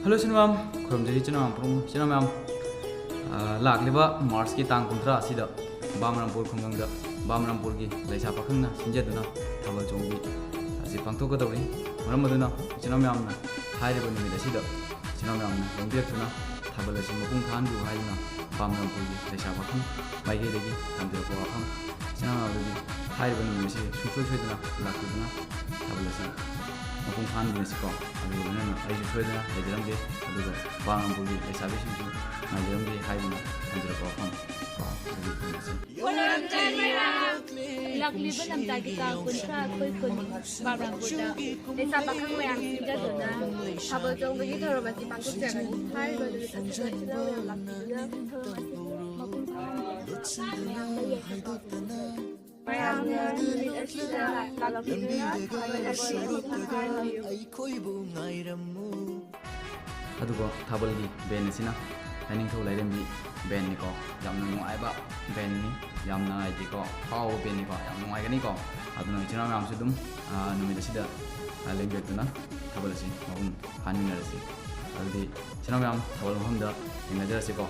Hello sinamam khurumjari chinam prung sinamam lakliba March ki tang 13 asida Bamrampur khungang da Bamrampur gi laisa pakhangna sinjaduna thabal chongbi asi pangthok kadawri maram aduna sinamam na hairiba numida sida sinamam na longbiaktuna thabal asi mapung thandu haina Bamrampur gi laisa pakhang maige degi tamjira ko aphang sinamam gi hairiba numida si susoi soiduna lakuduna thabal asi mapung thandu si ko aduna ai soiduna lejaramge aduga Bamrampur gi laisa bisinju Najaramge haibuna tamjira ko aphang Lakliba lamtagi ka kunsa koy kuni Bamrampurda Lesa pakhang mayang sinjaduna Thabal chongbagi thoromasi pangtukjani Hairiba numida sida sinamam lakliba thoromasi mapung mayamna numida sida lalakiduna adugo thabalgi ben sina haning thau lairembi ben ni ko yamna nuai ba ben ni yamna ai di ko pau ben ni ko yam nuai gani ko aduna china mam su dum numida sida lembetuna thabal si mabun hanin narasi aldi china mam thabal hamda ingajarasi ko